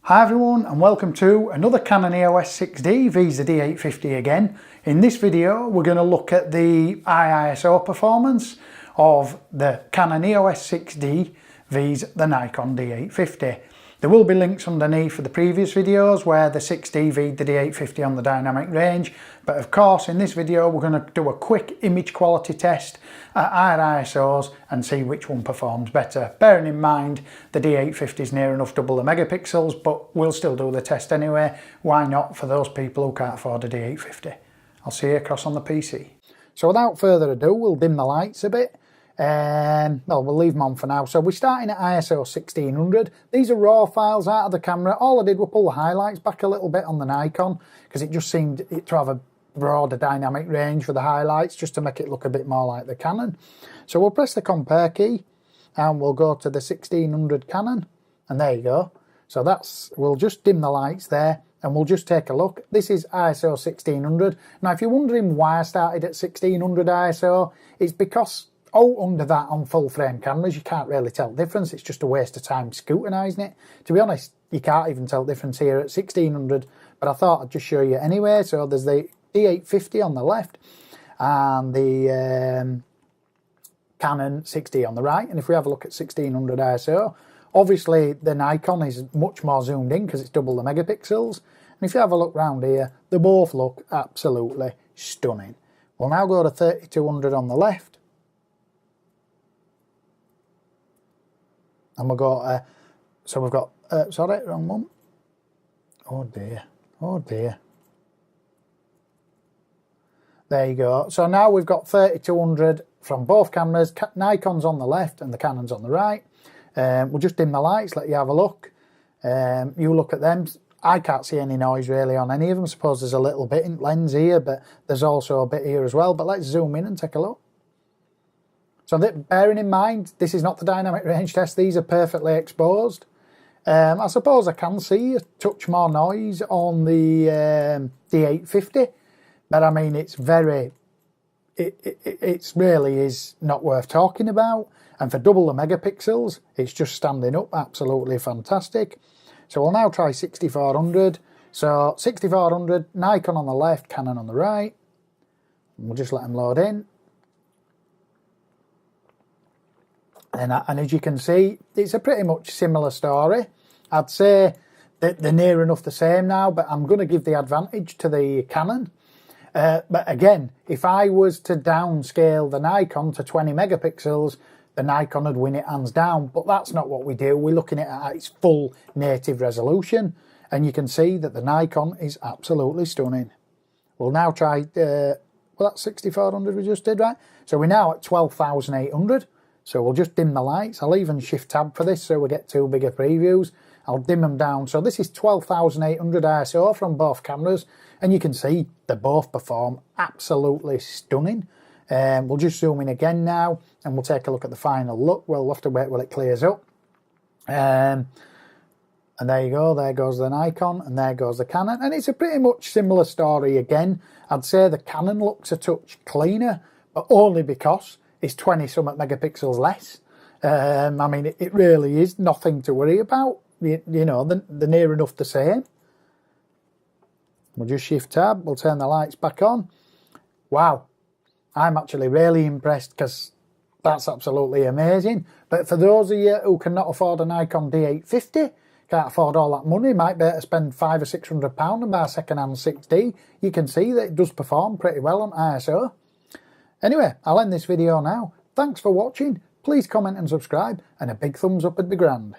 Hi everyone and welcome to another Canon EOS 6D vs the d850 again. In this video we're going to look at the high ISO performance of the Canon EOS 6D vs the Nikon d850. There will be links underneath for the previous videos where the 6D vs the d850 on the dynamic range, but of course in this video we're going to do a quick image quality test at higher ISOs and see which one performs better. Bearing in mind the d850 is near enough double the megapixels, but we'll still do the test anyway. Why not for those people who can't afford a d850? I'll see you across on the PC. So without further ado, we'll dim the lights a bit. Well, we'll leave them on for now. So we're starting at ISO 1600. These are raw files out of the camera. All I did was pull the highlights back a little bit on the Nikon because it just seemed to have a broader dynamic range for the highlights, just to make it look a bit more like the Canon. So we'll press the compare key and we'll go to the 1600 Canon, and there you go. So we'll just dim the lights there and we'll just take a look. This is ISO 1600. Now if you're wondering why I started at 1600 ISO, it's because under that on full frame cameras you can't really tell the difference. It's just a waste of time scrutinising it. To be honest, you can't even tell the difference here at 1600, but I thought I'd just show you anyway. So there's the d850 on the left and the Canon 6D on the right, and if we have a look at 1600 ISO, obviously the Nikon is much more zoomed in because it's double the megapixels, and if you have a look round here, they both look absolutely stunning. We'll now go to 3200 on the left, and we'll go so we've got sorry, wrong one. Oh dear, oh dear. There you go. So now we've got 3200 from both cameras. Nikon's on the left and the Canon's on the right. We'll just dim the lights, let you have a look. You look at them. I can't see any noise really on any of them. I suppose there's a little bit in lens here, but there's also a bit here as well. But let's zoom in and take a look. So bearing in mind, this is not the dynamic range test. These are perfectly exposed. I suppose I can see a touch more noise on the d850. But I mean, it really is not worth talking about. And for double the megapixels, it's just standing up absolutely fantastic. So we'll now try 6400. So 6400, Nikon on the left, Canon on the right. And we'll just let them load in. And as you can see, it's a pretty much similar story. I'd say that they're near enough the same now, but I'm going to give the advantage to the Canon. But again, if I was to downscale the Nikon to 20 megapixels, the Nikon would win it hands down. But that's not what we do. We're looking at its full native resolution. And you can see that the Nikon is absolutely stunning. We'll now try, well, that's 6400 we just did, right? So we're now at 12,800. So we'll just dim the lights. I'll even shift tab for this so we get two bigger previews. I'll dim them down. So this is 12,800 ISO from both cameras. And you can see they both perform absolutely stunning. We'll just zoom in again now and we'll take a look at the final look. We'll have to wait while it clears up. And there you go. There goes the Nikon and there goes the Canon. And it's a pretty much similar story again. I'd say the Canon looks a touch cleaner, but only because it's 20 something megapixels less. I mean, it really is nothing to worry about. You know, they're near enough the same. We'll just shift tab, we'll turn the lights back on. Wow, I'm actually really impressed because that's absolutely amazing. But for those of you who cannot afford a Nikon d850, can't afford all that money, might be able to spend £500 or £600 and buy a second-hand 6D, you can see that it does perform pretty well on ISO. Anyway, I'll end this video now. Thanks for watching. Please comment and subscribe, and a big thumbs up would be grand.